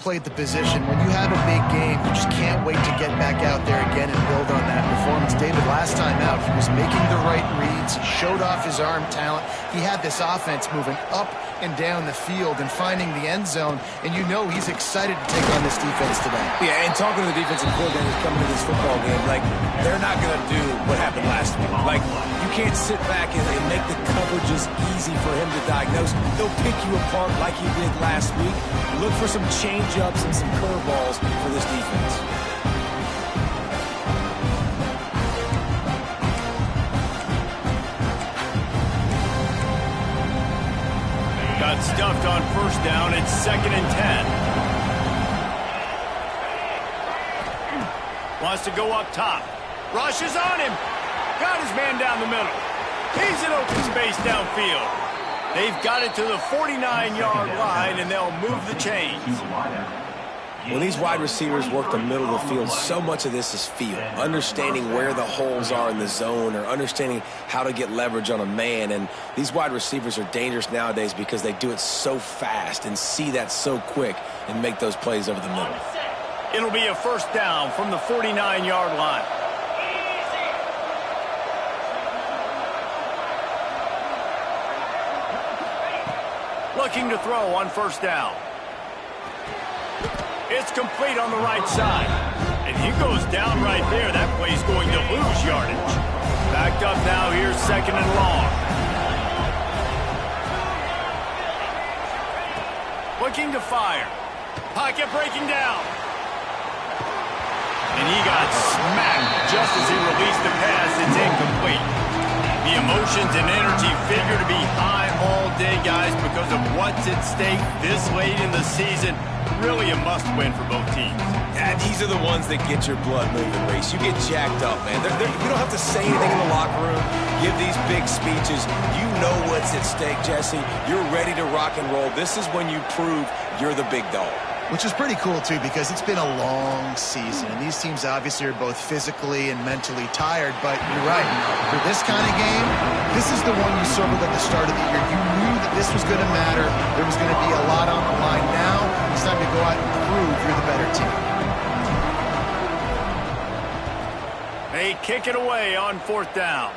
played the position. When you have a big game, you just can't wait to get back out there again and build on that performance. David, last time out, he was making the right reads. He showed off his arm talent. He had this offense moving up and down the field and finding the end zone, and you know he's excited to take on this defense today. Yeah, and talking to the defensive coordinators coming to this football game, like, they're not going to do what happened last week. Like, you can't sit back and make the coverages easy for him to diagnose. They'll pick you apart like he did last week. Look for some change-ups and some curveballs for this defense. Got stuffed on first down. It's 2nd and 10. Wants to go up top. Rushes on him. Got his man down the middle. He's in open space downfield. They've got it to the 49-yard line, and they'll move the chains. When these wide receivers work the middle of the field, so much of this is feel. Understanding where the holes are in the zone or understanding how to get leverage on a man. And these wide receivers are dangerous nowadays because they do it so fast and see that so quick and make those plays over the middle. It'll be a first down from the 49-yard line. Looking to throw on first down. It's complete on the right side. And he goes down right there. That play's going to lose yardage. Backed up now. Here's 2nd and long. Looking to fire. Pocket breaking down. And he got smacked just as he released the pass. It's incomplete. The emotions and energy figure to be high all day, guys, because of what's at stake this late in the season. Really a must-win for both teams. Yeah, these are the ones that get your blood moving, Reese. You get jacked up, man. You don't have to say anything in the locker room. Give these big speeches. You know what's at stake, Jesse. You're ready to rock and roll. This is when you prove you're the big dog. Which is pretty cool, too, because it's been a long season. And these teams obviously are both physically and mentally tired. But you're right. For this kind of game, this is the one you circled at the start of the year. You knew that this was going to matter. There was going to be a lot on the line. Now it's time to go out and prove you're the better team. They kick it away on 4th down.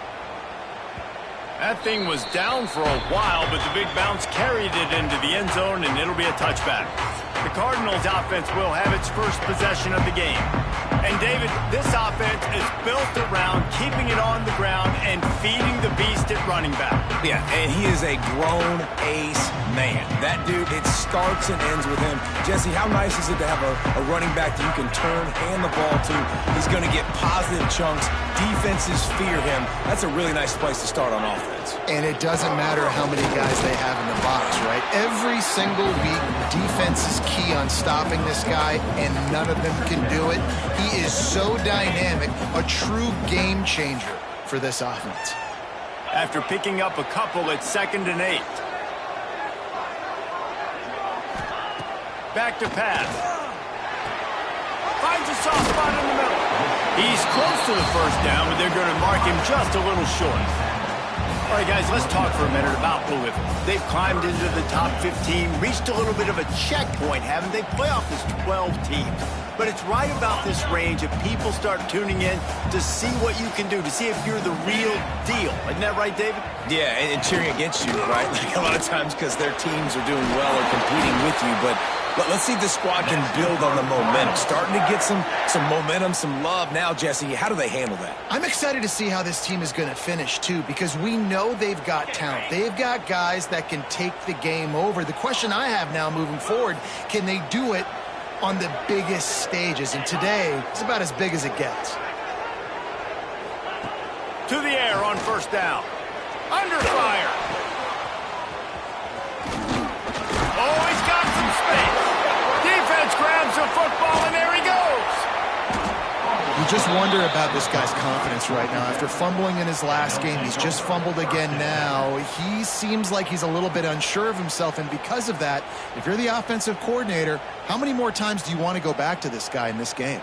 That thing was down for a while, but the big bounce carried it into the end zone, and it'll be a touchback. The Cardinals offense will have its first possession of the game. And, David, this offense is built around keeping it on the ground and feeding the beast at running back. Yeah, and he is a grown ace man. That dude, it starts and ends with him. Jesse, how nice is it to have a running back that you can turn, hand the ball to? He's going to get positive chunks. Defenses fear him. That's a really nice place to start on offense. And it doesn't matter how many guys they have in the box, right? Every single week, defense is key on stopping this guy, and none of them can do it. He is so dynamic, a true game changer for this offense. After picking up a couple, it's 2nd and 8. Back to pass. Finds a soft spot in the middle. He's close to the first down, but they're going to mark him just a little short. All right, guys, let's talk for a minute about Louisville. They've climbed into the top 15, reached a little bit of a checkpoint, haven't they? Playoff is 12 teams. But it's right about this range if people start tuning in to see what you can do, to see if you're the real deal. Isn't that right, David? Yeah, and cheering against you, right? Like a lot of times because their teams are doing well or competing with you, but let's see if the squad can build on the momentum. Starting to get some momentum, some love now, Jesse. How do they handle that? I'm excited to see how this team is going to finish, too, because we know they've got talent. They've got guys that can take the game over. The question I have now moving forward, can they do it on the biggest stages? And today, it's about as big as it gets. To the air on first down. Under fire. Oh, he's got some space. Defense grabs the football, and there he goes. You just wonder about this guy's confidence right now. After fumbling in his last game, he's just fumbled again now. He seems like he's a little bit unsure of himself, and because of that, if you're the offensive coordinator, how many more times do you want to go back to this guy in this game?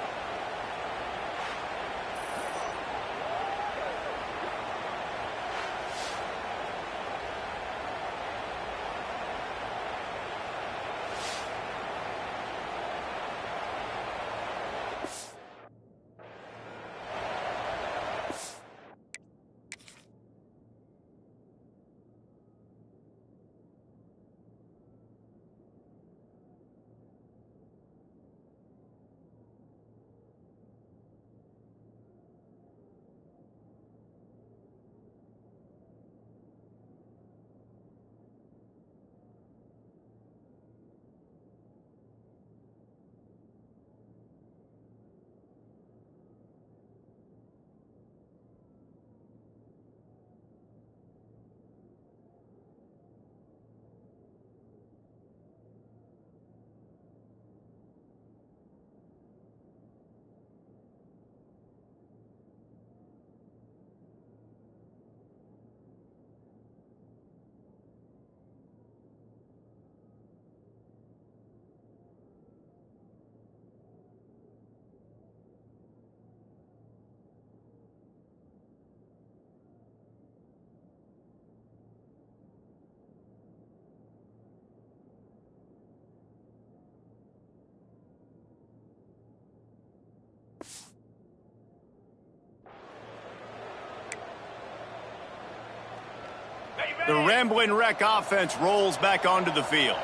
The Ramblin' Wreck offense rolls back onto the field.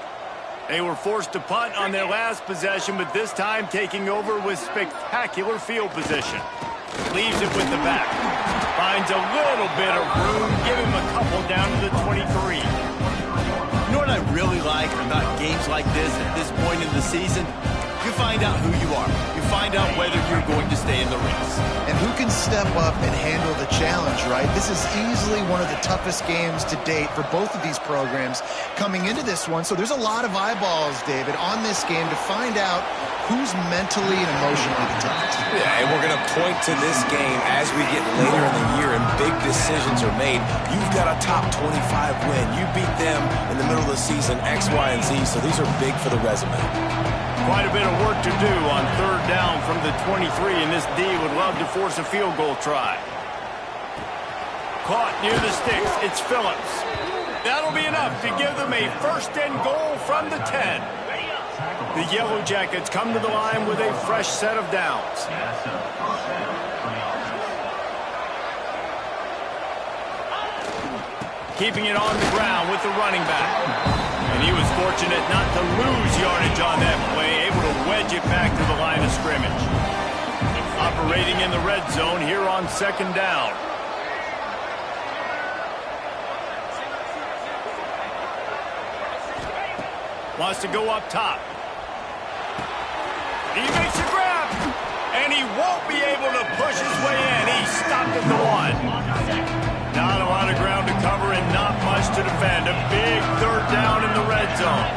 They were forced to punt on their last possession, but this time taking over with spectacular field position. Leaves it with the back. Finds a little bit of room. Give him a couple down to the 23. You know what I really like about games like this at this point in the season? You find out who you are. You find out whether you're going to stay in the race. And who can step up and handle the challenge, right? This is easily one of the toughest games to date for both of these programs coming into this one. So there's a lot of eyeballs, David, on this game to find out who's mentally and emotionally the toughest. Yeah, and we're going to point to this game as we get later in the year and big decisions are made. You've got a top 25 win. You beat them in the middle of the season, X, Y, and Z, so these are big for the resume. Quite a bit of work to do on third down from the 23, and this D would love to force a field goal try. Caught near the sticks. It's Phillips. That'll be enough to give them a first and goal from the 10. The Yellow Jackets come to the line with a fresh set of downs. Keeping it on the ground with the running back. And he was fortunate not to lose yardage on that play, able to wedge it back to the line of scrimmage. Operating in the red zone here on second down. Wants to go up top. He makes a grab, and he won't be able to push his way in. He stopped at the 1. Not a lot of ground to cover and not much to defend. A big third down in the red zone.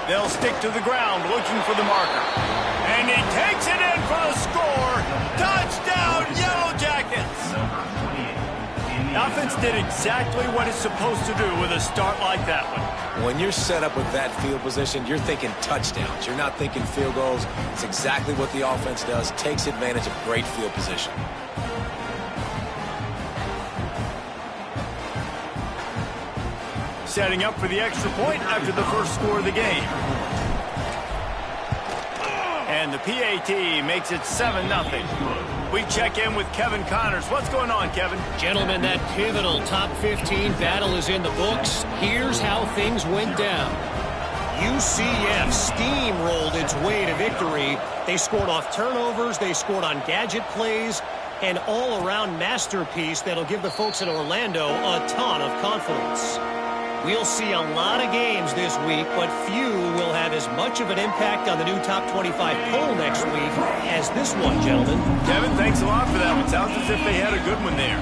They'll stick to the ground looking for the marker. And he takes it in for the score. Touchdown, Yellow Jackets. The offense did exactly what it's supposed to do with a start like that one. When you're set up with that field position, you're thinking touchdowns. You're not thinking field goals. It's exactly what the offense does. Takes advantage of great field position. Setting up for the extra point after the first score of the game. And the PAT makes it 7-0. We check in with Kevin Connors. What's going on, Kevin? Gentlemen, that pivotal top 15 battle is in the books. Here's how things went down. UCF steamrolled its way to victory. They scored off turnovers, they scored on gadget plays, an all-around masterpiece that'll give the folks in Orlando a ton of confidence. We'll see a lot of games this week, but few will have as much of an impact on the new top 25 poll next week as this one, gentlemen. Kevin, thanks a lot for that one. Sounds as if they had a good one there.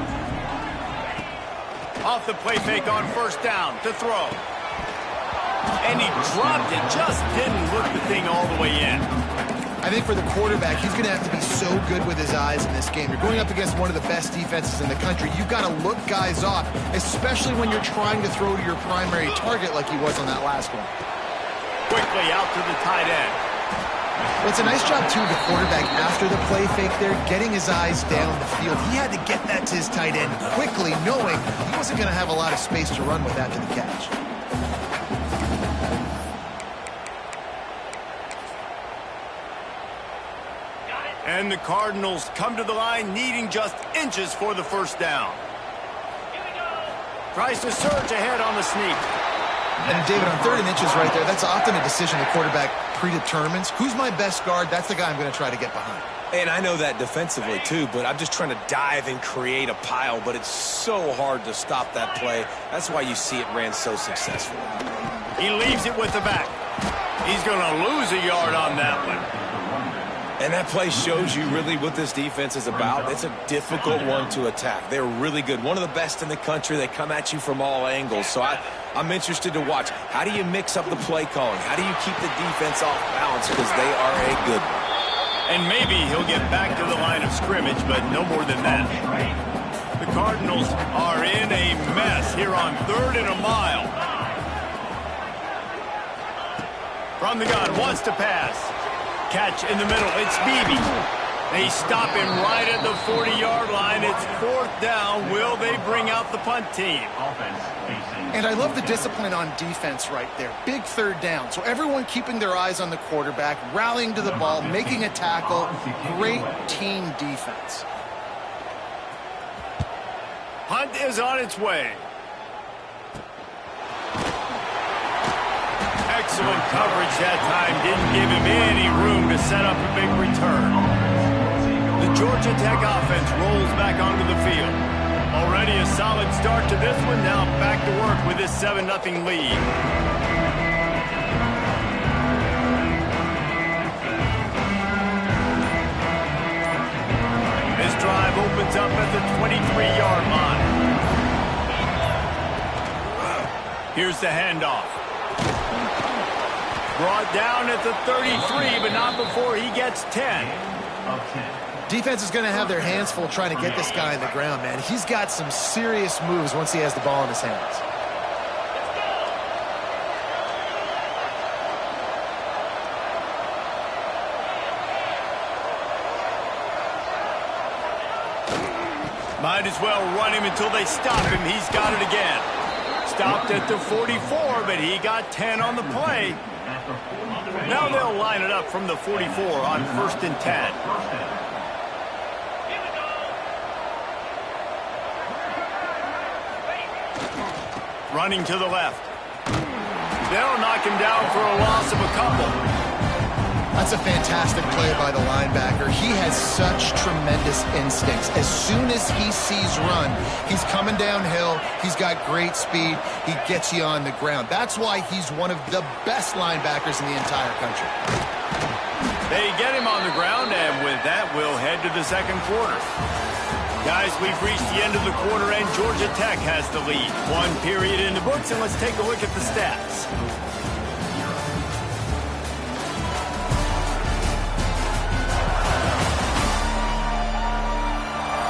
Off the play fake on first down to throw. And he dropped it, just didn't look the thing all the way in. I think for the quarterback, he's going to have to be so good with his eyes in this game. You're going up against one of the best defenses in the country. You've got to look guys off, especially when you're trying to throw to your primary target like he was on that last one. Quickly out to the tight end. Well, it's a nice job, too, the quarterback, after the play fake there, getting his eyes down the field. He had to get that to his tight end quickly, knowing he wasn't going to have a lot of space to run with after the catch. And the Cardinals come to the line needing just inches for the first down. Tries to surge ahead on the sneak. And David, on 3rd and inches right there, that's often a decision the quarterback predetermines. Who's my best guard? That's the guy I'm going to try to get behind. And I know that defensively, too, but I'm just trying to dive and create a pile, but it's so hard to stop that play. That's why you see it ran so successful. He leaves it with the back. He's going to lose a yard on that one. And that play shows you really what this defense is about. It's a difficult one to attack. They're really good. One of the best in the country. They come at you from all angles. So I'm interested to watch. How do you mix up the play calling? How do you keep the defense off balance? Because they are a good one. And maybe he'll get back to the line of scrimmage, but no more than that. The Cardinals are in a mess here on 3rd and a mile. From the gun, wants to pass. Catch in the middle, it's Beebe. They stop him right at the 40-yard line. It's 4th down. Will they bring out the punt team? And I love the discipline on defense right there. Big 3rd down. So everyone keeping their eyes on the quarterback, rallying to the ball, making a tackle. Great team defense. Punt is on its way. Excellent coverage that time. Didn't give him any room to set up a big return. The Georgia Tech offense rolls back onto the field. Already a solid start to this one. Now back to work with this 7-0 lead. This drive opens up at the 23-yard line. Here's the handoff. Brought down at the 33, but not before he gets 10. Defense is going to have their hands full trying to get this guy on the ground, man. He's got some serious moves once he has the ball in his hands. Might as well run him until they stop him. He's got it again. Stopped at the 44, but he got 10 on the play. Now they'll line it up from the 44 on 1st and 10. Running to the left. They'll knock him down for a loss of a couple. That's a fantastic play by the linebacker. He has such tremendous instincts. As soon as he sees run, he's coming downhill. He's got great speed. He gets you on the ground. That's why he's one of the best linebackers in the entire country. They get him on the ground, and with that, we'll head to the second quarter. Guys, we've reached the end of the quarter, and Georgia Tech has the lead. One period in the books, and let's take a look at the stats.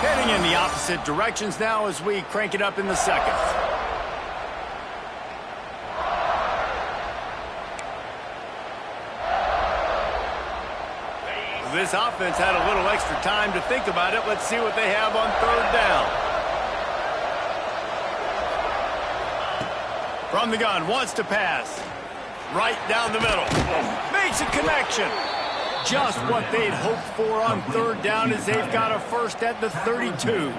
Heading in the opposite directions now as we crank it up in the second. This offense had a little extra time to think about it. Let's see what they have on 3rd down. From the gun, wants to pass. Right down the middle. Makes a connection. Just what they'd hoped for on 3rd down as they've got a first at the 32.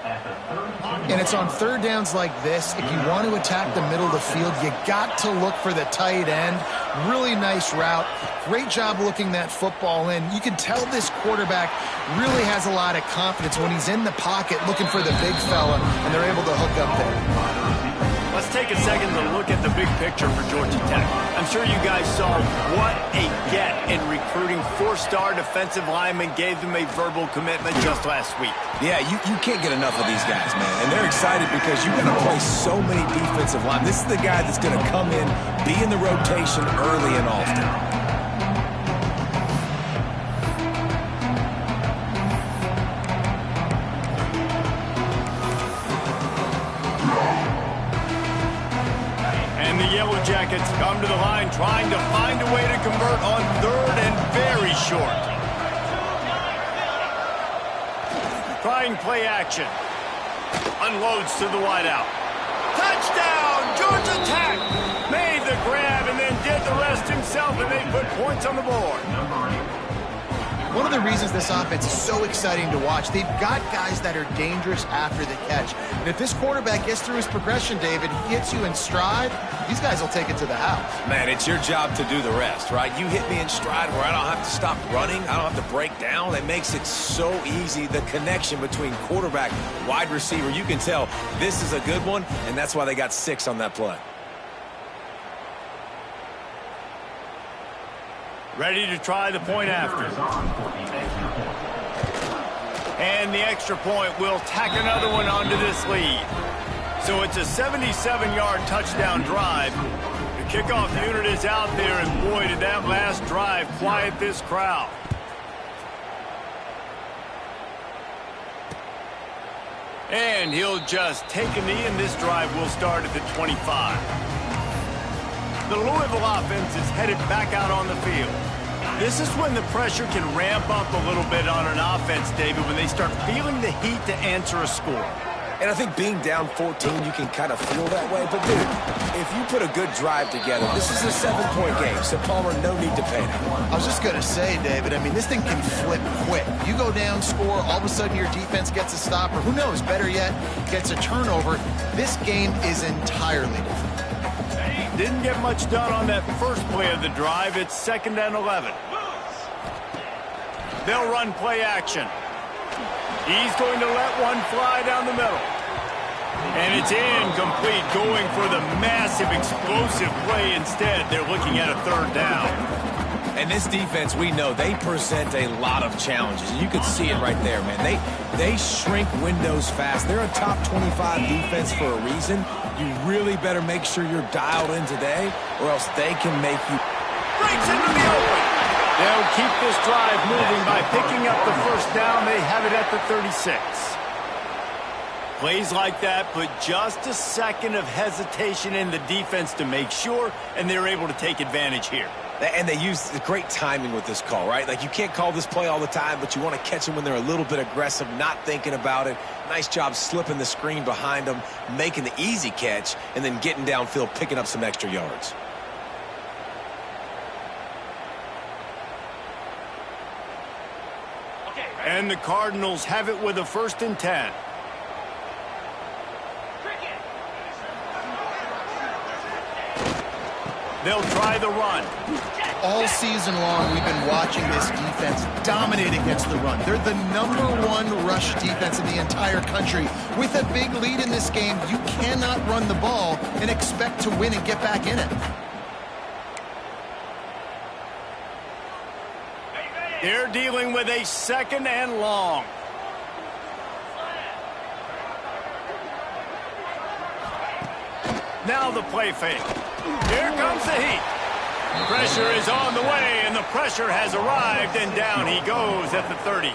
And it's on 3rd downs like this, if you want to attack the middle of the field, you got to look for the tight end. Really nice route. Great job looking that football in. You can tell this quarterback really has a lot of confidence when he's in the pocket looking for the big fella, and they're able to hook up there. Let's take a second to look at the big picture for Georgia Tech. I'm sure you guys saw what a get in recruiting 4-star defensive linemen gave them a verbal commitment just last week. Yeah, you can't get enough of these guys, man. And they're excited because you're going to play so many defensive linemen. This is the guy that's going to come in, be in the rotation early and often. Yellow Jackets come to the line trying to find a way to convert on 3rd and very short. Trying play action. Unloads to the wideout. Touchdown, Georgia Tech! Made the grab and then did the rest himself, and they put points on the board. One of the reasons this offense is so exciting to watch, they've got guys that are dangerous after the catch. And if this quarterback gets through his progression, David, he hits you in stride, these guys will take it to the house. Man, it's your job to do the rest, right? You hit me in stride where I don't have to stop running. I don't have to break down. It makes it so easy. The connection between quarterback, wide receiver, you can tell this is a good one, and that's why they got 6 on that play. Ready to try the point after. And the extra point will tack another one onto this lead. So it's a 77-yard touchdown drive. The kickoff unit is out there, and boy, did that last drive quiet this crowd. And he'll just take a knee, and this drive will start at the 25. The Louisville offense is headed back out on the field. This is when the pressure can ramp up a little bit on an offense, David, when they start feeling the heat to answer a score. And I think being down 14, you can kind of feel that way. But, dude, if you put a good drive together, this is a 7-point game, so Palmer, no need to panic. I was just going to say, David, I mean, this thing can flip quick. You go down, score, all of a sudden your defense gets a stop, or who knows, better yet, gets a turnover. This game is entirely different. Didn't get much done on that first play of the drive. It's 2nd and 11. They'll run play action. He's going to let one fly down the middle. And it's incomplete, going for the massive, explosive play instead. They're looking at a 3rd down. And this defense, we know, they present a lot of challenges. And you can see it right there, man. They shrink windows fast. They're a top 25 defense for a reason. You really better make sure you're dialed in today, or else they can make you. Breaks into the open. They'll keep this drive moving by picking up the 1st down. They have it at the 36. Plays like that put just a second of hesitation in the defense to make sure, and they're able to take advantage here. And they use the great timing with this call, right? Like, you can't call this play all the time, but you want to catch them when they're a little bit aggressive, not thinking about it. Nice job slipping the screen behind them, making the easy catch, and then getting downfield, picking up some extra yards. And the Cardinals have it with a 1st and 10. They'll try the run. All season long, we've been watching this defense dominate against the run. They're the #1 rush defense in the entire country. With a big lead in this game, you cannot run the ball and expect to win and get back in it. They're dealing with a 2nd and long. Now the play fake. Here comes the heat. Pressure is on the way, and the pressure has arrived, and down he goes at the 30.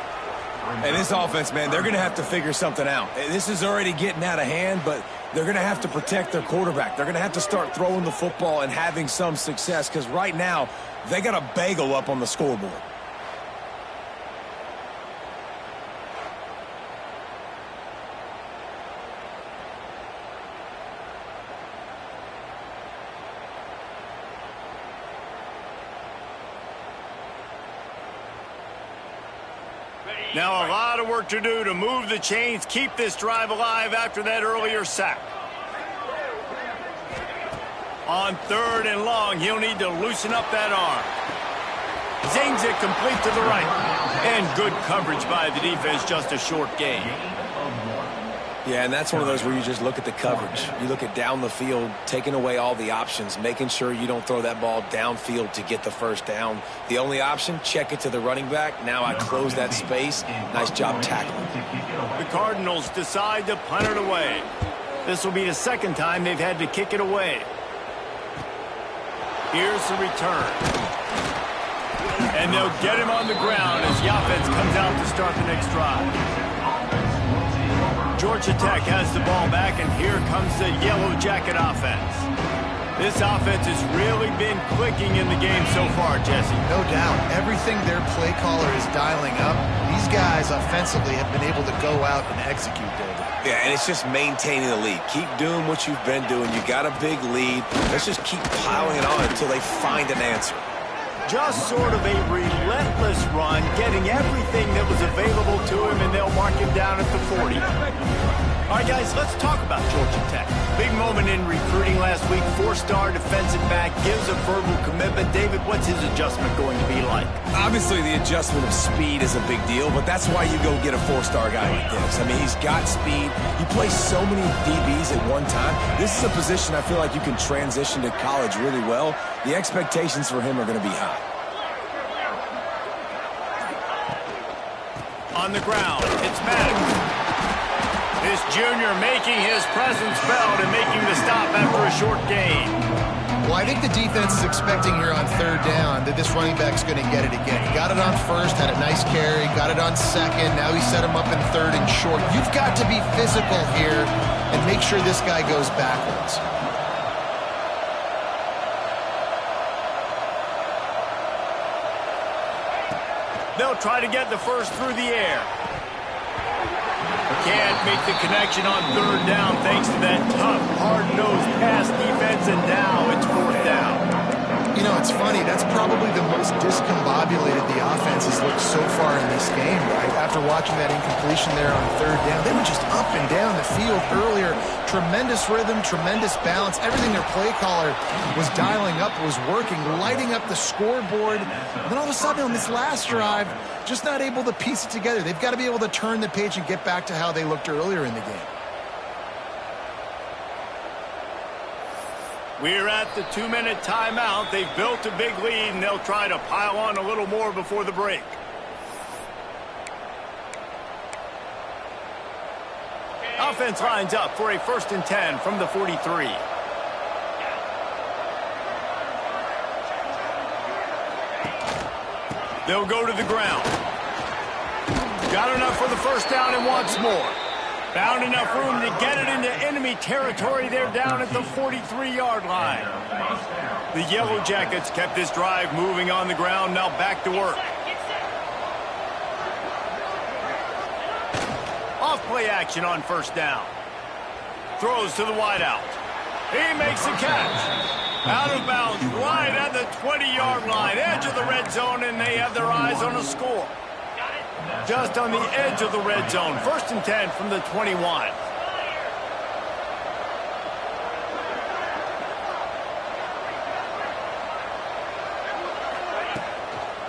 And this offense, man, they're going to have to figure something out. This is already getting out of hand, but they're going to have to protect their quarterback. They're going to have to start throwing the football and having some success, because right now, they got a bagel up on the scoreboard. Now a lot of work to do to move the chains, keep this drive alive after that earlier sack. On 3rd and long, he'll need to loosen up that arm. Zings it complete to the right. And good coverage by the defense, just a short gain. Yeah, and that's one of those where you just look at the coverage. You look at down the field, taking away all the options, making sure you don't throw that ball downfield to get the 1st down. The only option, check it to the running back. Now I close that space. Nice job tackling. The Cardinals decide to punt it away. This will be the 2nd time they've had to kick it away. Here's the return. And they'll get him on the ground as the offense comes out to start the next drive. Georgia Tech has the ball back, and here comes the Yellow Jacket offense. This offense has really been clicking in the game so far, Jesse. No doubt. Everything their play caller is dialing up, these guys offensively have been able to go out and execute, David. Yeah, and it's just maintaining the lead. Keep doing what you've been doing. You got a big lead. Let's just keep piling it on until they find an answer. Just sort of a relentless run, getting everything that was available to him, and they'll mark him down at the 40. All right, guys, let's talk about Georgia Tech. Big moment in recruiting last week. 4-star defensive back, gives a verbal commitment. David, what's his adjustment going to be like? Obviously, the adjustment of speed is a big deal, but that's why you go get a 4-star guy like this. I mean, he's got speed. He plays so many DBs at one time. This is a position I feel like you can transition to college really well. The expectations for him are going to be high. On the ground, it's Maddox. This junior making his presence felt and making the stop after a short gain. Well, I think the defense is expecting here on 3rd down that this running back's going to get it again. He got it on 1st, had a nice carry, got it on 2nd. Now he set him up in 3rd and short. You've got to be physical here and make sure this guy goes backwards. They'll try to get the 1st through the air. Can't make the connection on third down thanks to that tough, hard-nosed pass defense, and now it's fourth down. You know, it's funny. That's probably the most discombobulated the offense has looked so far in this game, right? After watching that incompletion there on third down, they were just up and down the field earlier. Tremendous rhythm, tremendous balance. Everything their play caller was dialing up was working, lighting up the scoreboard. And then all of a sudden on this last drive, just not able to piece it together. They've got to be able to turn the page and get back to how they looked earlier in the game. We're at the 2-minute timeout. They've built a big lead, and they'll try to pile on a little more before the break. Offense lines up for a 1st and 10 from the 43. They'll go to the ground. Got enough for the first down and wants more. Found enough room to get it into enemy territory. They're down at the 43-yard line. The Yellow Jackets kept this drive moving on the ground. Now back to work. Off play action on first down. Throws to the wideout. He makes a catch. Out of bounds right at the 20-yard line. Edge of the red zone, and they have their eyes on a score. Just on the edge of the red zone. 1st and 10 from the 21.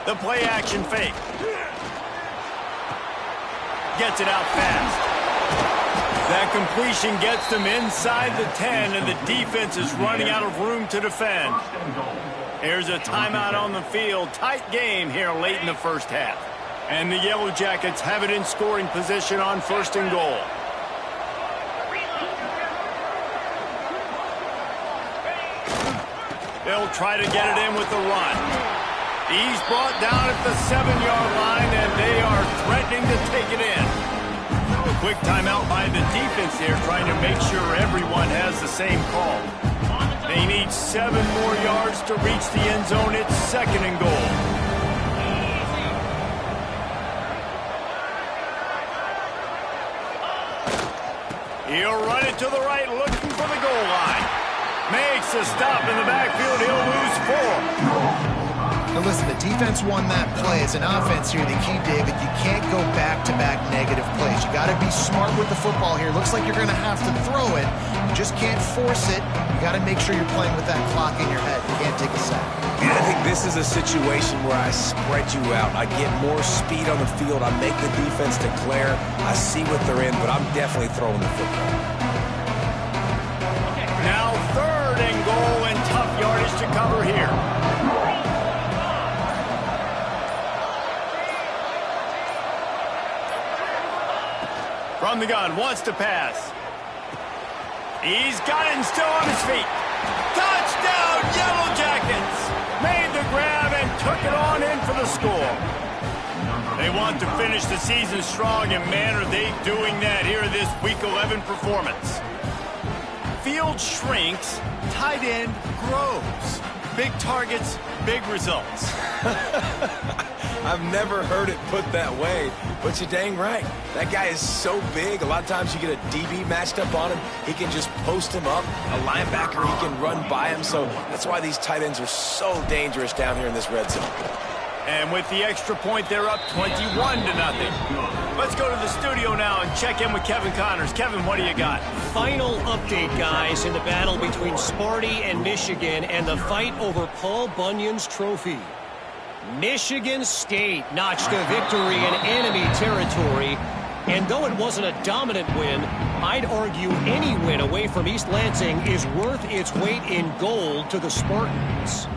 The play action fake. Gets it out fast. That completion gets them inside the 10, and the defense is running out of room to defend. Here's a timeout on the field. Tight game here late in the first half. And the Yellow Jackets have it in scoring position on 1st and goal. They'll try to get it in with the run. He's brought down at the 7-yard line, and they are threatening to take it in. A quick timeout by the defense here, trying to make sure everyone has the same call. They need 7 more yards to reach the end zone. It's 2nd and goal. He'll run it to the right, looking for the goal line. Makes a stop in the backfield. He'll lose 4. Now listen, the defense won that play. As an offense here, the key, David, you can't go back-to-back negative plays. You got to be smart with the football here. Looks like you're going to have to throw it. You just can't force it. You got to make sure you're playing with that clock in your head. You can't take a sack. And I think this is a situation where I spread you out. I get more speed on the field. I make the defense declare. I see what they're in, but I'm definitely throwing the football. Now 3rd and goal, and tough yardage to cover here. From the gun, wants to pass. He's got it and still on his feet. Touchdown, Yellow Jackets! Made the grab and took it on in for the score. They want to finish the season strong, and man, are they doing that here in this Week 11 performance. Field shrinks, tight end grows. Big targets, big results. I've never heard it put that way, but you're dang right. That guy is so big. A lot of times you get a DB matched up on him. He can just post him up. A linebacker, he can run by him. So that's why these tight ends are so dangerous down here in this red zone. And with the extra point, they're up 21-0. Let's go to the studio now and check in with Kevin Connors. Kevin, what do you got? Final update, guys, in the battle between Sparty and Michigan and the fight over Paul Bunyan's trophy. Michigan State notched a victory in enemy territory, and though it wasn't a dominant win, I'd argue any win away from East Lansing is worth its weight in gold to the Spartans.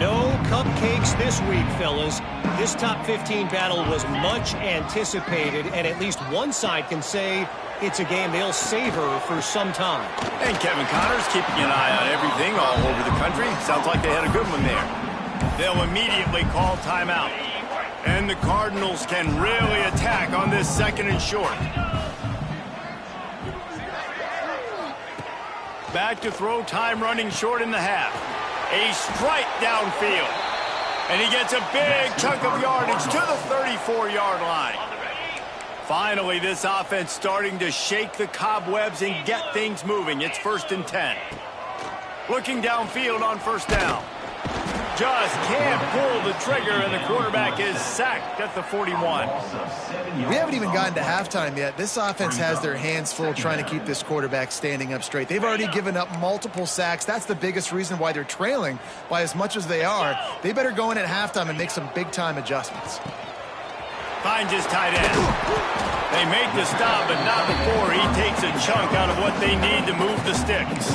No cupcakes this week, fellas. This top 15 battle was much anticipated, and at least one side can say it's a game they'll savor for some time. And Kevin Connors keeping an eye on everything all over the country. Sounds like they had a good one there. They'll immediately call timeout. And the Cardinals can really attack on this 2nd and short. Back to throw, time running short in the half. A strike downfield. And he gets a big chunk of yardage to the 34-yard line. Finally, this offense starting to shake the cobwebs and get things moving. It's 1st and 10. Looking downfield on 1st down. Just can't pull the trigger, and the quarterback is sacked at the 41. We haven't even gotten to halftime yet. This offense has their hands full trying to keep this quarterback standing up straight. They've already given up multiple sacks. That's the biggest reason why they're trailing by as much as they are. They better go in at halftime and make some big-time adjustments. Finds his tight end. They make the stop, but not before he takes a chunk out of what they need to move the sticks.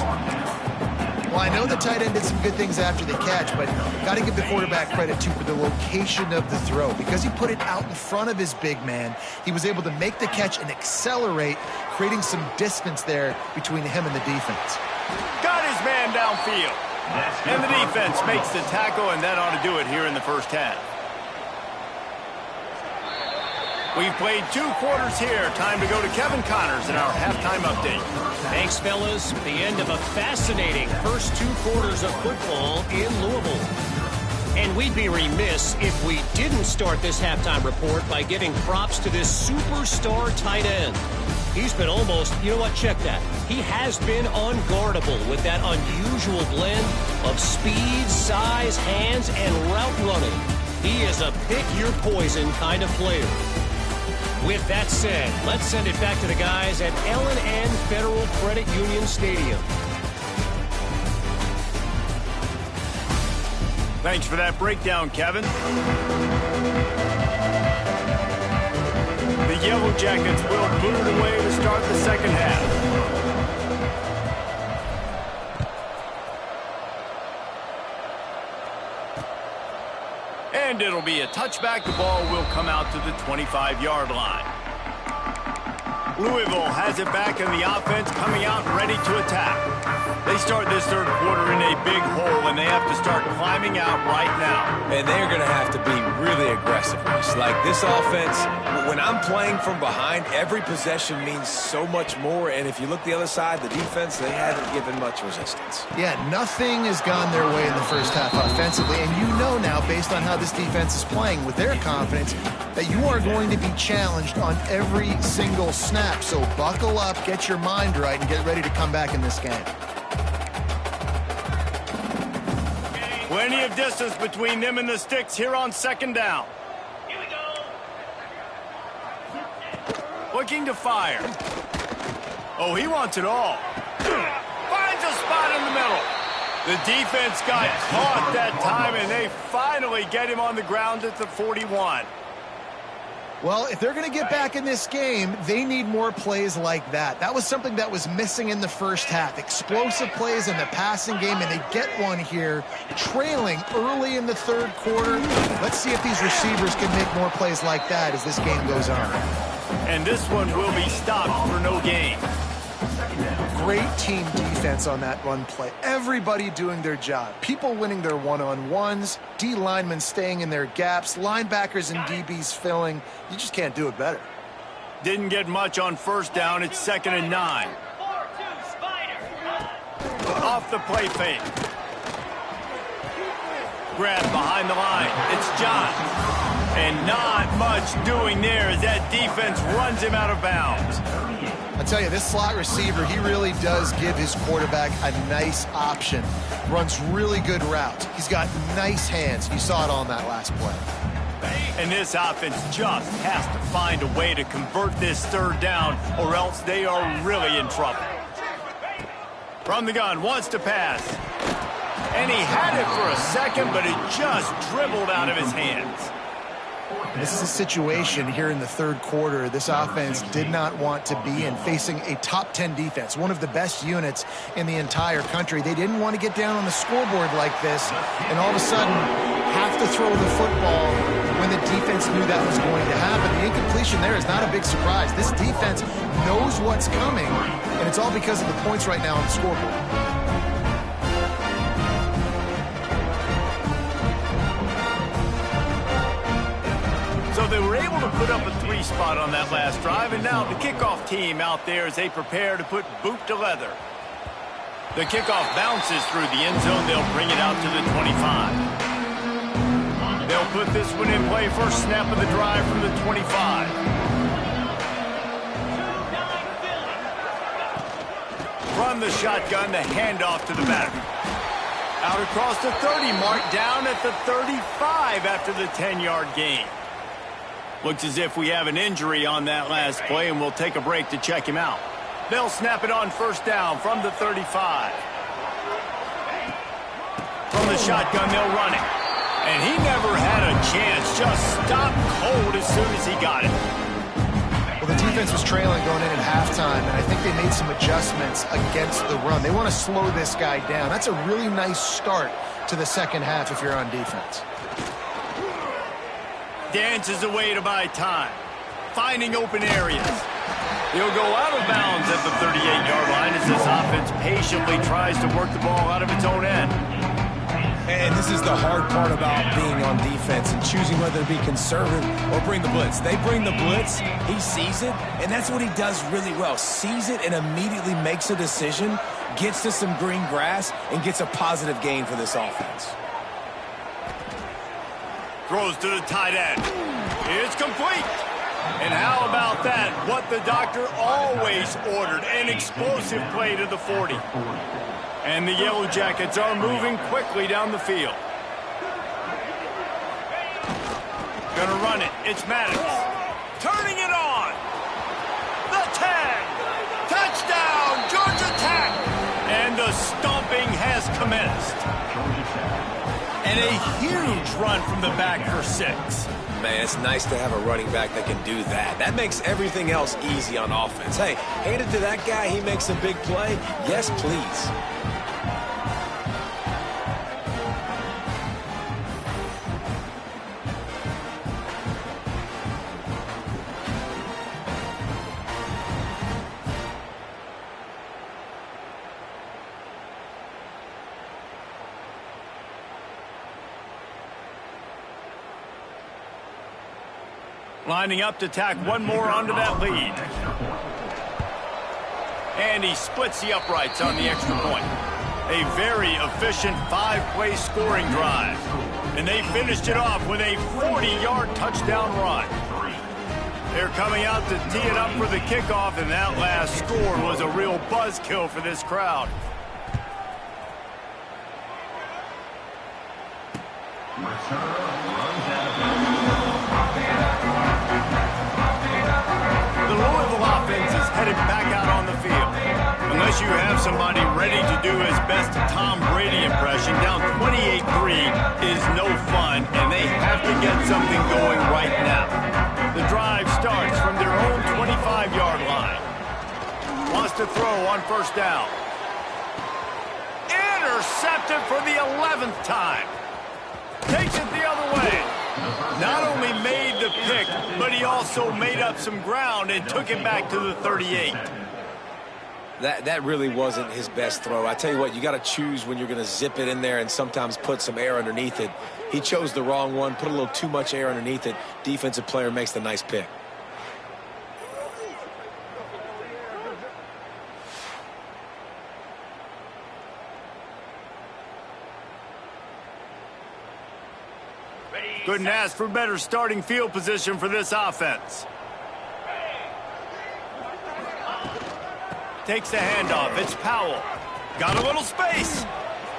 Well, I know the tight end did some good things after the catch, but got to give the quarterback credit, too, for the location of the throw. Because he put it out in front of his big man, he was able to make the catch and accelerate, creating some distance there between him and the defense. Got his man downfield. And the defense makes the tackle, and that ought to do it here in the 1st half. We've played 2 quarters here. Time to go to Kevin Connors in our halftime update. Thanks, fellas. The end of a fascinating first 2 quarters of football in Louisville. And we'd be remiss if we didn't start this halftime report by giving props to this superstar tight end. He's been almost, you know what, check that. He has been unguardable with that unusual blend of speed, size, hands, and route running. He is a pick-your-poison kind of player. With that said, let's send it back to the guys at L&N Federal Credit Union Stadium. Thanks for that breakdown, Kevin. The Yellow Jackets will boot it away to start the 2nd half. And it'll be a touchback. The ball will come out to the 25-yard line. Louisville has it back in the offense, coming out ready to attack. They start this 3rd quarter in a big hole, and they have to start climbing out right now. And they're going to have to be really aggressive. Like this offense, when I'm playing from behind, every possession means so much more. And if you look the other side, the defense, they haven't given much resistance. Yeah, nothing has gone their way in the 1st half offensively. And you know now, based on how this defense is playing with their confidence, that you are going to be challenged on every single snap. So buckle up, get your mind right, and get ready to come back in this game. Plenty of distance between them and the sticks here on 2nd down. Here we go. Looking to fire. Oh, he wants it all. Finds a spot in the middle. The defense got caught that time, and they finally get him on the ground at the 41. Well, if they're going to get back in this game, they need more plays like that. That was something that was missing in the 1st half. Explosive plays in the passing game, and they get one here, trailing early in the 3rd quarter. Let's see if these receivers can make more plays like that as this game goes on. And this one will be stopped for no gain. Great team defense on that run play. Everybody doing their job. People winning their one-on-ones, D linemen staying in their gaps, linebackers and DBs filling. You just can't do it better. Didn't get much on 1st down. It's 2nd and 9. 4-2 Spider. Off the play fake. Grab behind the line. It's John. And not much doing there as that defense runs him out of bounds. I tell you, this slot receiver, he really does give his quarterback a nice option. Runs really good routes. He's got nice hands. You saw it on that last play. And this offense just has to find a way to convert this 3rd down, or else they are really in trouble. From the gun, wants to pass. And he had it for a second, but it just dribbled out of his hands. This is a situation here in the 3rd quarter this offense did not want to be in, facing a top 10 defense, one of the best units in the entire country. They didn't want to get down on the scoreboard like this and all of a sudden have to throw the football when the defense knew that was going to happen. The incompletion there is not a big surprise. This defense knows what's coming, and it's all because of the points right now on the scoreboard. So they were able to put up a 3 spot on that last drive, and now the kickoff team out there as they prepare to put boot to leather. The kickoff bounces through the end zone. They'll bring it out to the 25. They'll put this one in play. First snap of the drive from the 25. From the shotgun, the handoff to the back. Out across the 30 mark, down at the 35 after the 10-yard gain. Looks as if we have an injury on that last play, and we'll take a break to check him out. They'll snap it on first down from the 35. From the shotgun, they'll run it. And he never had a chance, just stopped cold as soon as he got it. Well, the defense was trailing going in at halftime, and I think they made some adjustments against the run. They want to slow this guy down. That's a really nice start to the second half if you're on defense. Dances away to buy time, finding open areas. He'll go out of bounds at the 38-yard line as this offense patiently tries to work the ball out of its own end. And this is the hard part about being on defense and choosing whether to be conservative or bring the blitz. They bring the blitz, he sees it, and that's what he does really well. Sees it and immediately makes a decision, gets to some green grass, and gets a positive gain for this offense. Throws to the tight end. It's complete. And how about that? What the doctor always ordered, an explosive play to the 40. And the Yellow Jackets are moving quickly down the field. Gonna run it. It's Maddox. Turning it on. The 10. Touchdown, Georgia Tech. And the stomping has commenced. And a huge run from the back for 6. Man, it's nice to have a running back that can do that. That makes everything else easy on offense. Hey, hand it to that guy. He makes a big play. Yes, please. Lining up to tack one more onto that lead. And he splits the uprights on the extra point. A very efficient 5-play scoring drive. And they finished it off with a 40-yard touchdown run. They're coming out to tee it up for the kickoff, and that last score was a real buzzkill for this crowd. The Louisville offense is headed back out on the field. Unless you have somebody ready to do his best Tom Brady impression, down 28-3 is no fun, and they have to get something going right now. The drive starts from their own 25-yard line. Wants to throw on first down. Intercepted for the 11th time. Takes it the other way. Not only made the pick, but he also made up some ground and took it back to the 38. That really wasn't his best throw. I tell you what, you got to choose when you're going to zip it in there and sometimes put some air underneath it. He chose the wrong one, put a little too much air underneath it. Defensive player makes the nice pick. Couldn't ask for better starting field position for this offense. Takes the handoff. It's Powell. Got a little space.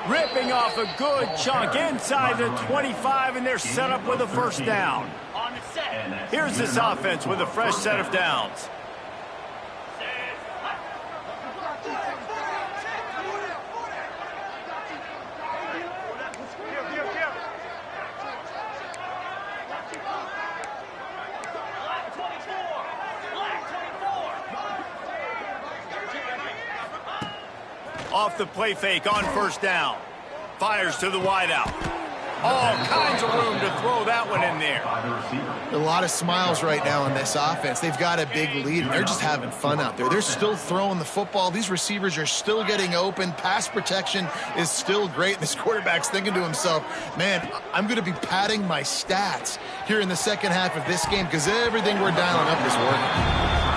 Ripping off a good chunk inside the 25, and they're set up with a first down. Here's this offense with a fresh set of downs. Off the play fake on first down. Fires to the wideout. All kinds of room to throw that one in there. A lot of smiles right now on this offense. They've got a big lead, and they're just having fun out there. They're still throwing the football. These receivers are still getting open. Pass protection is still great. This quarterback's thinking to himself, man, I'm going to be padding my stats here in the second half of this game because everything we're dialing up is working.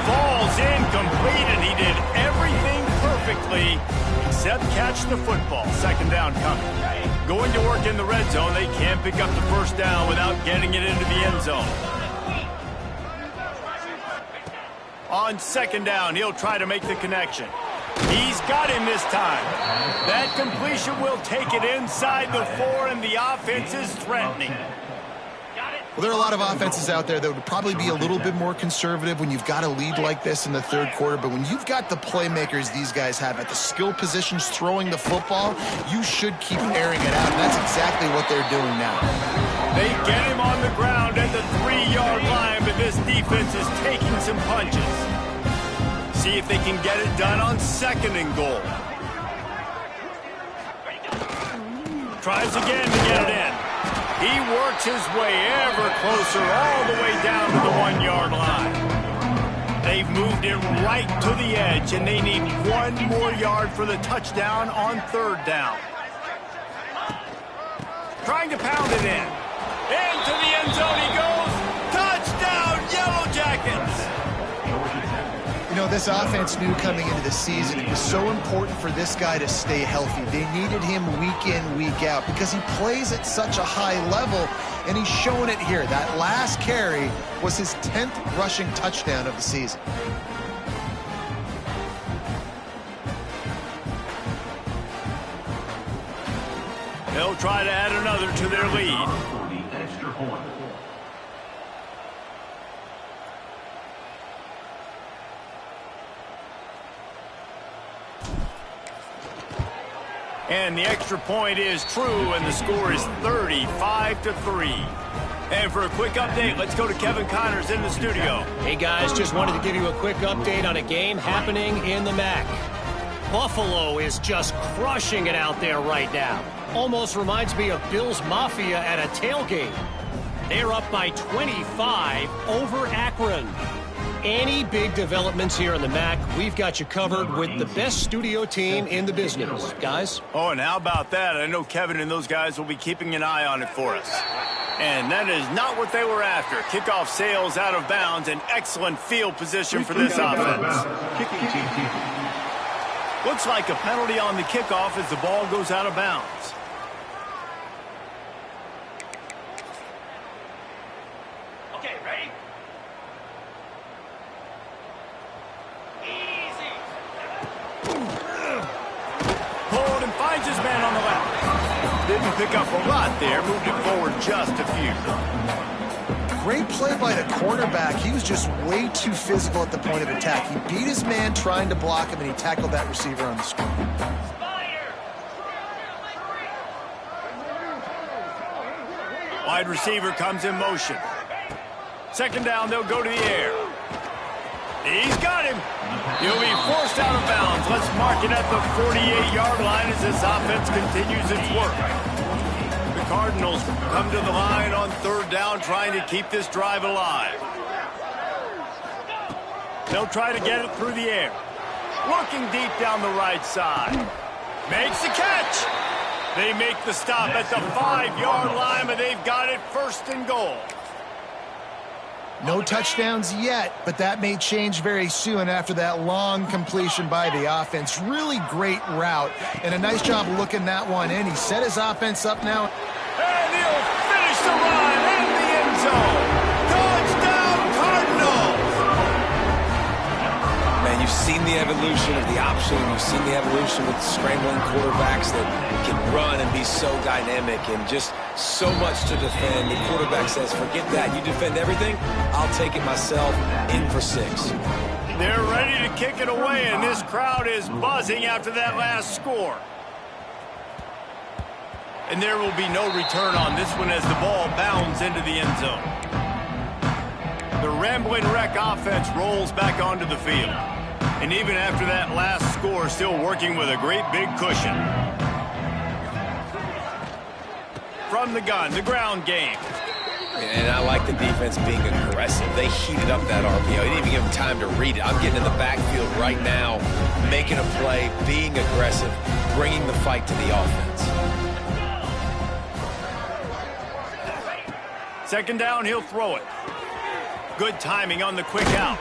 Falls incomplete, and he did everything perfectly except catch the football. Second down coming. Going to work in the red zone. They can't pick up the first down without getting it into the end zone. On second down, he'll try to make the connection. He's got him this time. That completion will take it inside the 4, and the offense is threatening. Well, there are a lot of offenses out there that would probably be a little bit more conservative when you've got a lead like this in the third quarter. But when you've got the playmakers these guys have at the skill positions throwing the football, you should keep airing it out. And that's exactly what they're doing now. They get him on the ground at the 3-yard line, but this defense is taking some punches. See if they can get it done on 2nd and goal. Tries again to get it in. He works his way ever closer all the way down to the 1-yard line. They've moved it right to the edge, and they need 1 more yard for the touchdown on 3rd down. Trying to pound it in. Into the end zone he goes. Touchdown, Yellow Jackets! You know, this offense knew coming into the season it was so important for this guy to stay healthy. They needed him week in, week out because he plays at such a high level, and he's showing it here. That last carry was his 10th rushing touchdown of the season. They'll try to add another to their lead. And the extra point is true, and the score is 35-3. And for a quick update, let's go to Kevin Connors in the studio. Hey, guys, just wanted to give you a quick update on a game happening in the MAC. Buffalo is just crushing it out there right now. Almost reminds me of Bills Mafia at a tailgate. They're up by 25 over Akron. Any big developments here in the MAC, we've got you covered with the best studio team in the business. Guys? Oh, and how about that? I know Kevin and those guys will be keeping an eye on it for us. And that is not what they were after. Kickoff sails out of bounds, an excellent field position for this offense. Looks like a penalty on the kickoff as the ball goes out of bounds. Okay, ready? Easy. Hold and finds his man on the left. Didn't pick up a lot there, moved it forward just a few. Great play by the quarterback. He was just way too physical at the point of attack. He beat his man trying to block him, and he tackled that receiver on the screen. Spider. Wide receiver comes in motion. 2nd down, they'll go to the air. He's got him. He'll be forced out of bounds. Let's mark it at the 48-yard line as this offense continues its work. The Cardinals come to the line on 3rd down, trying to keep this drive alive. They'll try to get it through the air. Looking deep down the right side. Makes the catch. They make the stop at the 5-yard line, but they've got it 1st and goal. No touchdowns yet, but that may change very soon after that long completion by the offense. Really great route, and a nice job looking that one in. He set his offense up now. And he'll finish the run in the end zone. Touchdown, Cardinals! Man, you've seen the evolution of the option. You've seen the evolution with scrambling quarterbacks that can run and be so dynamic and just so much to defend. The quarterback says, forget that. You defend everything, I'll take it myself. In for 6. They're ready to kick it away, and this crowd is buzzing after that last score. And there will be no return on this one as the ball bounds into the end zone. The Rambling Wreck offense rolls back onto the field. And even after that last score, still working with a great big cushion. From the gun, the ground game. And I like the defense being aggressive. They heated up that RPO. He didn't even give him time to read it. I'm getting in the backfield right now, making a play, being aggressive, bringing the fight to the offense. 2nd down, he'll throw it. Good timing on the quick out.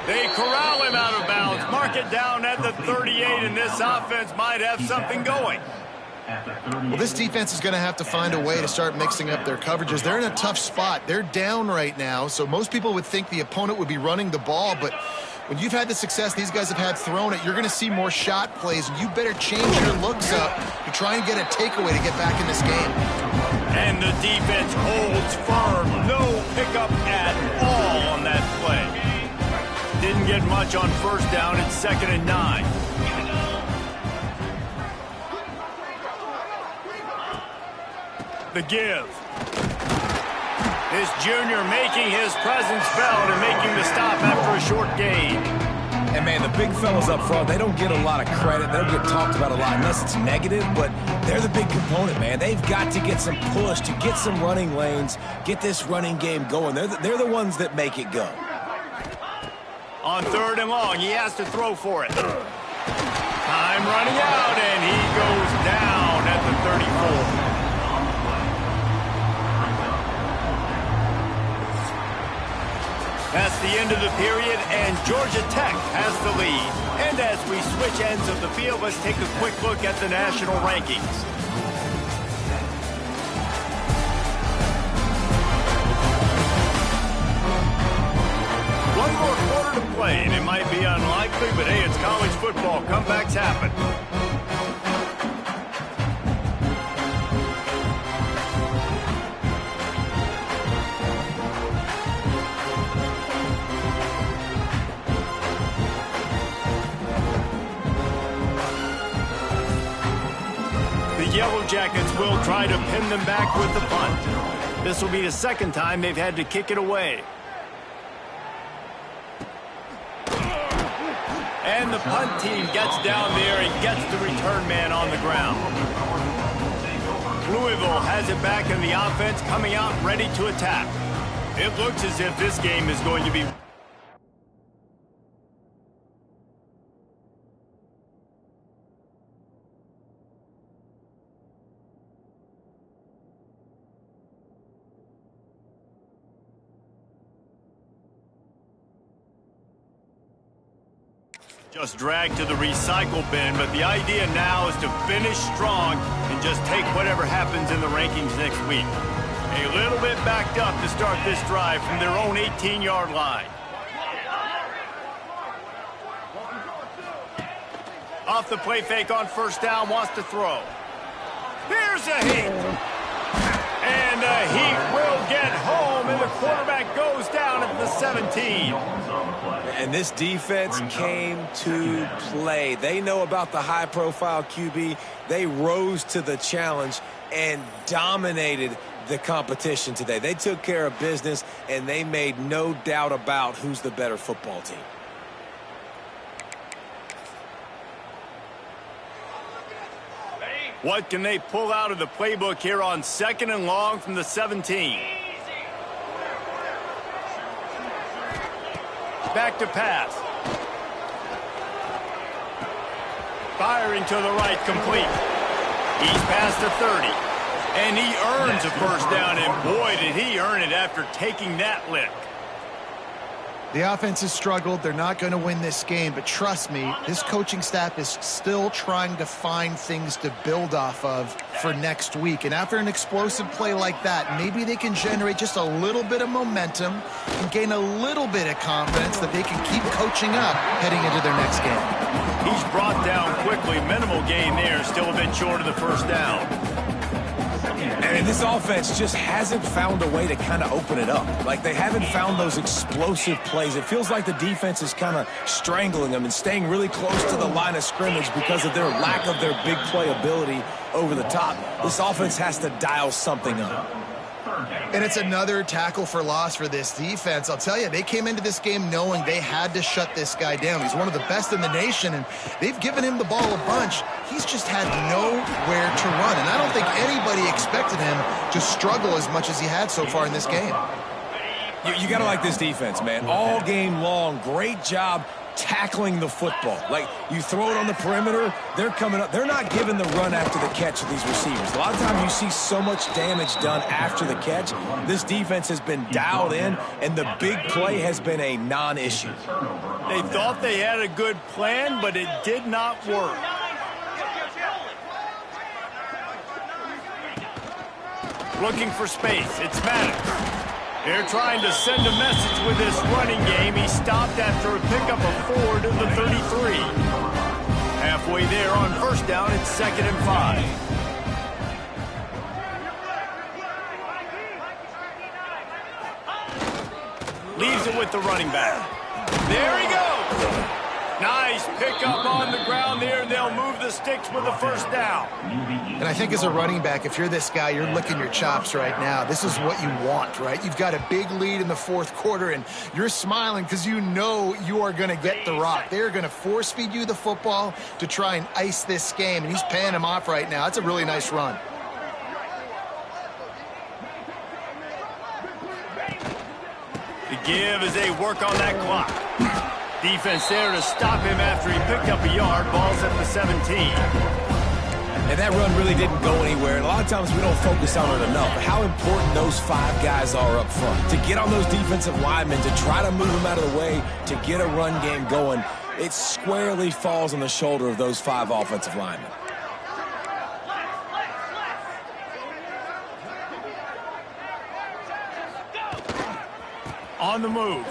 They corral him out of bounds, mark it down at the 38, and this offense might have something going. Well, this defense is going to have to find a way to start mixing up their coverages. They're in a tough spot. They're down right now, so most people would think the opponent would be running the ball, but when you've had the success these guys have had throwing it, you're going to see more shot plays, and you better change your looks up to try and get a takeaway to get back in this game. And the defense holds firm. No pickup at all on that play. Didn't get much on first down. It's 2nd and 9. The give. This junior making his presence felt and making the stop after a short gain. And, man, the big fellas up front, they don't get a lot of credit. They don't get talked about a lot unless it's negative, but they're the big component, man. They've got to get some push, to get some running lanes, get this running game going. They're the ones that make it go. On 3rd and long, he has to throw for it. Time running out, and he goes down at the 34. That's the end of the period, and Georgia Tech has the lead. And as we switch ends of the field, let's take a quick look at the national rankings. One more quarter to play, and it might be unlikely, but hey, it's college football. Comebacks happen. Yellow Jackets will try to pin them back with the punt. This will be the 2nd time they've had to kick it away. And the punt team gets down there and gets the return man on the ground. Louisville has it back in the offense, coming out ready to attack. It looks as if this game is going to be... Just dragged to the recycle bin, but the idea now is to finish strong and just take whatever happens in the rankings next week. A little bit backed up to start this drive from their own 18-yard line. Off the play fake on 1st down, wants to throw. Here's a heat. And the Heat will get home, and the quarterback goes down at the 17. And this defense came to play. They know about the high-profile QB. They rose to the challenge and dominated the competition today. They took care of business, and they made no doubt about who's the better football team. What can they pull out of the playbook here on 2nd and long from the 17? Back to pass. Firing to the right, complete. He's past the 30. And he earns a 1st down, and boy, did he earn it after taking that lick. The offense has struggled. They're not going to win this game, but trust me, this coaching staff is still trying to find things to build off of for next week. And after an explosive play like that, maybe they can generate just a little bit of momentum and gain a little bit of confidence that they can keep coaching up heading into their next game. He's brought down quickly. Minimal gain there, still a bit short of the 1st down. And this offense just hasn't found a way to kind of open it up. Like, they haven't found those explosive plays. It feels like the defense is kind of strangling them and staying really close to the line of scrimmage because of their lack of their big play ability over the top. This offense has to dial something up. And it's another tackle for loss for this defense. I'll tell you, they came into this game knowing they had to shut this guy down. He's one of the best in the nation, and they've given him the ball a bunch. He's just had nowhere to run, and I don't think anybody expected him to struggle as much as he had so far in this game. You got to like this defense, man. All game long, great job tackling the football. Like, you throw it on the perimeter, they're coming up. They're not giving the run after the catch to these receivers. A lot of times you see so much damage done after the catch. This defense has been dialed in, and the big play has been a non-issue. They thought they had a good plan, but it did not work. Looking for space. It's Maddox. They're trying to send a message with this running game. He stopped after a pickup of 4 to the 33. Halfway there on first down, it's 2nd and 5. Leaves it with the running back. There he goes. Nice pickup on the ground there. They'll move the sticks with a first down. And I think as a running back, if you're this guy, you're licking your chops right now. This is what you want, right? You've got a big lead in the fourth quarter, and you're smiling because you know you are going to get the rock. They're going to force feed you the football to try and ice this game, and he's paying him off right now. That's a really nice run. The give as they work on that clock. Defense there to stop him after he picked up a yard. Ball's at the 17. And that run really didn't go anywhere. And a lot of times we don't focus on it enough. But how important those 5 guys are up front. To get on those defensive linemen, to try to move them out of the way, to get a run game going, it squarely falls on the shoulder of those 5 offensive linemen. On the move.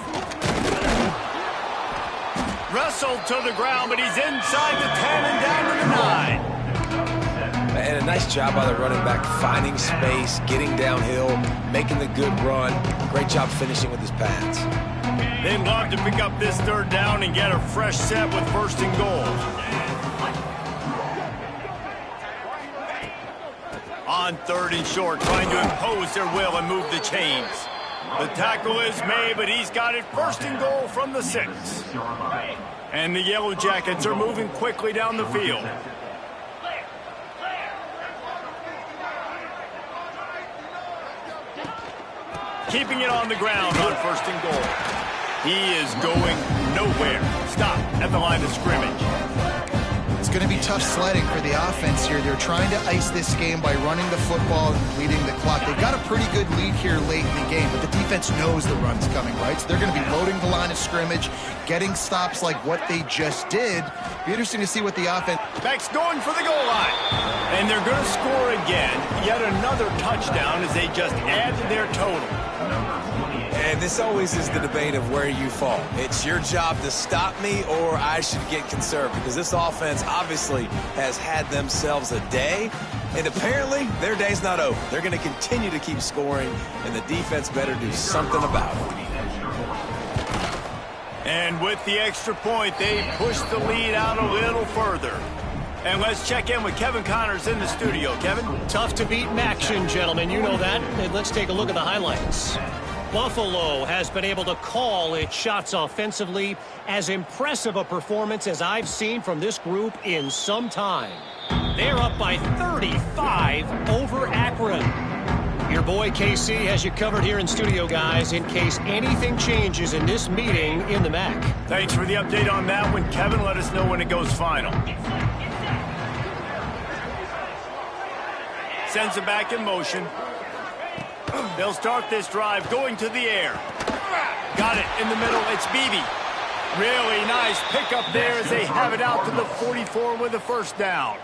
Wrestled to the ground, but he's inside the 10 and down to the 9. And a nice job by the running back, finding space, getting downhill, making the good run. Great job finishing with his pads. They'd love to pick up this 3rd down and get a fresh set with 1st and goal. On 3rd and short, trying to impose their will and move the chains. The tackle is made, but he's got it 1st and goal from the 6. And the Yellow Jackets are moving quickly down the field. Keeping it on the ground on 1st and goal. He is going nowhere. Stop at the line of scrimmage. It's going to be tough sledding for the offense here. They're trying to ice this game by running the football and bleeding the clock. They've got a pretty good lead here late in the game, but the defense knows the run's coming, right? So they're going to be loading the line of scrimmage, getting stops like what they just did. Be interesting to see what the offense... Back's going for the goal line. And they're going to score again. Yet another touchdown as they just add to their total. And this always is the debate of where you fall. It's your job to stop me or I should get conservative because this offense obviously has had themselves a day, and apparently their day's not over. They're going to continue to keep scoring, and the defense better do something about it. And with the extra point, they push the lead out a little further. And let's check in with Kevin Connors in the studio. Kevin? Tough to beat action, gentlemen. You know that. And let's take a look at the highlights. Buffalo has been able to call its shots offensively. As impressive a performance as I've seen from this group in some time. They're up by 35 over Akron. Your boy KC has you covered here in studio, guys, in case anything changes in this meeting in the MAC. Thanks for the update on that one, Kevin. Let us know when it goes final. Sends it back in motion. They'll start this drive going to the air. Got it in the middle. It's Beebe. Really nice pickup there as they have it out to the 44 with a 1st down.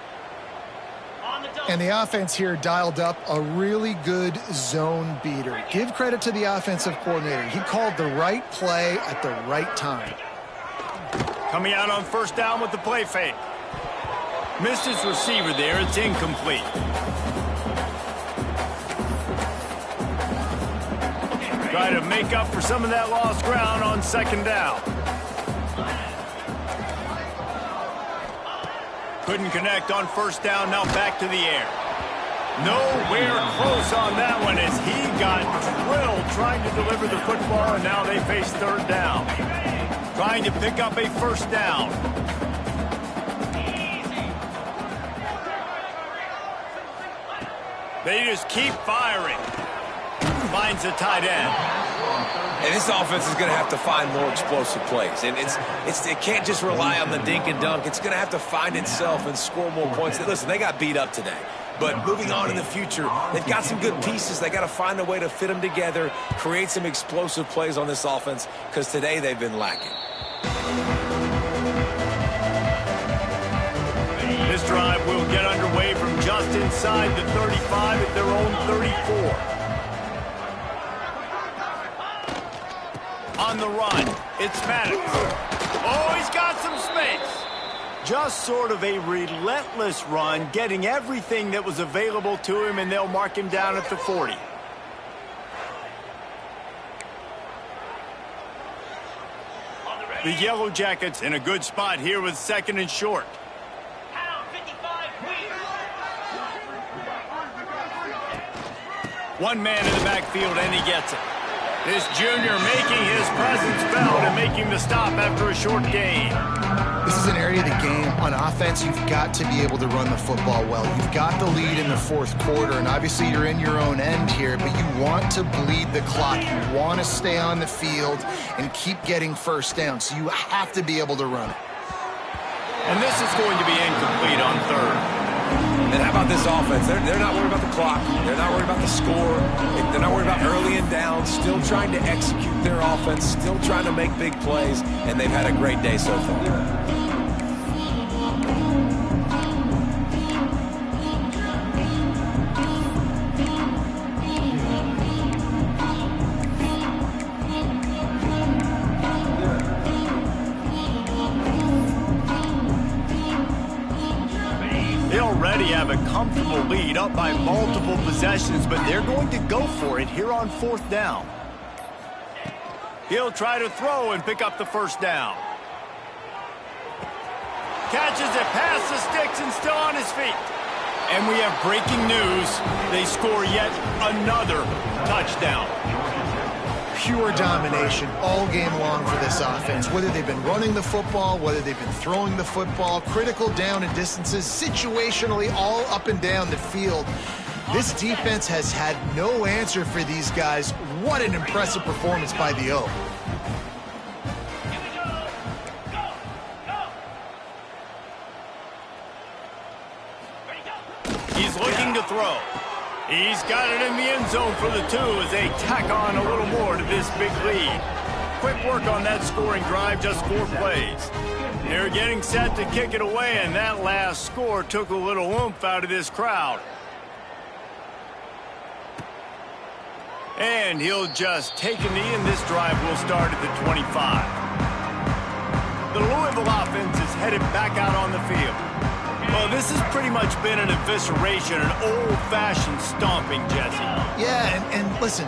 And the offense here dialed up a really good zone beater. Give credit to the offensive coordinator. He called the right play at the right time. Coming out on 1st down with the play fake. Missed his receiver there. It's incomplete. Try to make up for some of that lost ground on 2nd down. Couldn't connect on 1st down. Now back to the air. Nowhere close on that one as he got drilled trying to deliver the football, and now they face 3rd down. Trying to pick up a 1st down. They just keep firing. Finds a tight end. And this offense is going to have to find more explosive plays. And it can't just rely on the dink and dunk. It's going to have to find itself and score more points. Listen, they got beat up today. But moving on in the future, they've got some good pieces. They got to find a way to fit them together, create some explosive plays on this offense, because today they've been lacking. This drive will get underway from just just inside the 35 at their own 34. On the run, it's Maddox. Oh, he's got some space. Just sort of a relentless run, getting everything that was available to him, and they'll mark him down at the 40. The Yellow Jackets in a good spot here with 2nd and short. Pound 55, One man in the backfield, and he gets it. This junior making his presence felt and making the stop after a short gain. This is an area of the game. On offense, you've got to be able to run the football well. You've got the lead in the 4th quarter, and obviously you're in your own end here, but you want to bleed the clock. You want to stay on the field and keep getting first down, so you have to be able to run it. And this is going to be incomplete on 3rd. And how about this offense? They're not worried about the clock. They're not worried about the score. They're not worried about early and down. Still trying to execute their offense. Still trying to make big plays. And they've had a great day so far. Have a comfortable lead up by multiple possessions, but they're going to go for it here on 4th down. He'll try to throw and pick up the first down. Catches it past the sticks and still on his feet. And we have breaking news. They score yet another touchdown. Pure domination all game long for this offense. Whether they've been running the football, whether they've been throwing the football, critical down and distances, situationally all up and down the field. This defense has had no answer for these guys. What an impressive performance by the O. He's looking to throw. He's got it in the end zone for the 2 as they tack on a little more to this big lead. Quick work on that scoring drive, just 4 plays. They're getting set to kick it away, and that last score took a little oomph out of this crowd. And he'll just take a knee, and this drive will start at the 25. The Louisville offense is headed back out on the field. Well, this has pretty much been an evisceration, an old-fashioned stomping, Jesse. Yeah, and listen,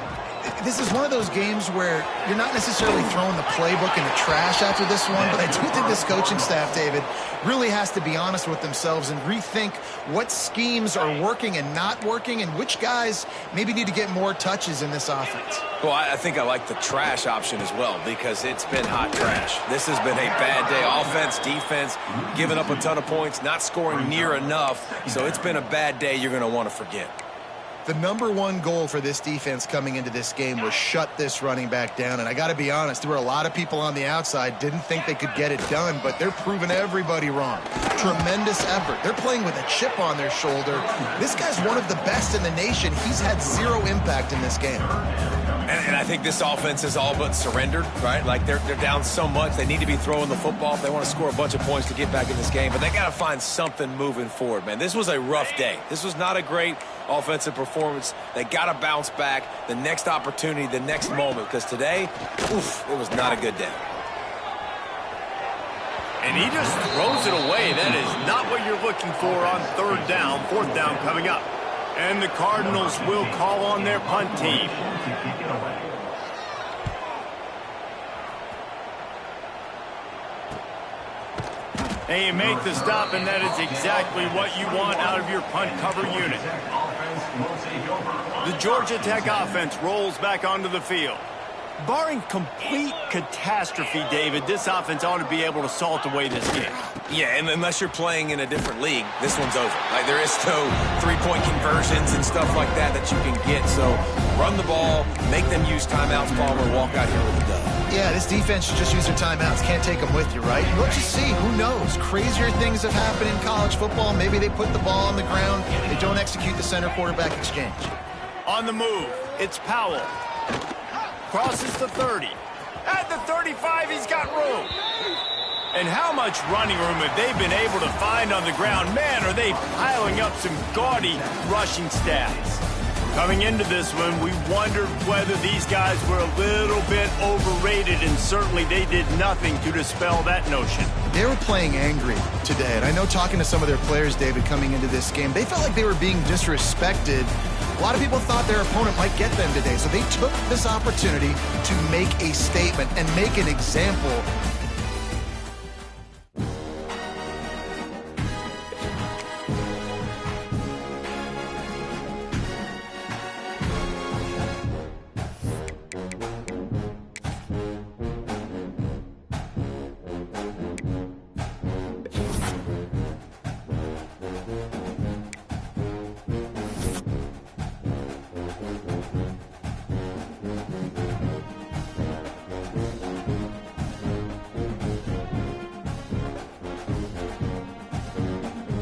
this is one of those games where you're not necessarily throwing the playbook in the trash after this one, but I do think this coaching staff, David, really has to be honest with themselves and rethink what schemes are working and not working and which guys maybe need to get more touches in this offense. Well, I think I like the trash option as well because it's been hot trash. This has been a bad day. Offense, defense, giving up a ton of points, not scoring near enough. So it's been a bad day you're going to want to forget. The #1 goal for this defense coming into this game was shut this running back down. And I got to be honest, there were a lot of people on the outside didn't think they could get it done, but they're proving everybody wrong. Tremendous effort. They're playing with a chip on their shoulder. This guy's one of the best in the nation. He's had 0 impact in this game. And I think this offense is all but surrendered, right? Like they're down so much. They need to be throwing the football if they want to score a bunch of points to get back in this game. But they got to find something moving forward, man. This was a rough day. This was not a great offensive performance. They got to bounce back the next opportunity, the next moment, because today, oof, it was not a good day. And he just throws it away. That is not what you're looking for on 3rd down. 4th down coming up. And the Cardinals will call on their punt team. And you make the stop, and that is exactly what you want out of your punt cover unit. The Georgia Tech offense rolls back onto the field. Barring complete catastrophe, David, this offense ought to be able to salt away this game. Yeah, and unless you're playing in a different league, this one's over. Like, there is no three-point conversions and stuff like that that you can get. So run the ball, make them use timeouts, Palmer, walk out here with a dub. Yeah, this defense should just use their timeouts. Can't take them with you, right? Let's just see. Who knows? Crazier things have happened in college football. Maybe they put the ball on the ground. They don't execute the center-quarterback exchange. On the move, it's Powell. Crosses the 30. At the 35, he's got room. And how much running room have they been able to find on the ground? Man, are they piling up some gaudy rushing stats. Coming into this one, we wondered whether these guys were a little bit overrated, and certainly they did nothing to dispel that notion. They were playing angry today, and I know talking to some of their players, David, coming into this game, they felt like they were being disrespected. A lot of people thought their opponent might get them today, so they took this opportunity to make a statement and make an example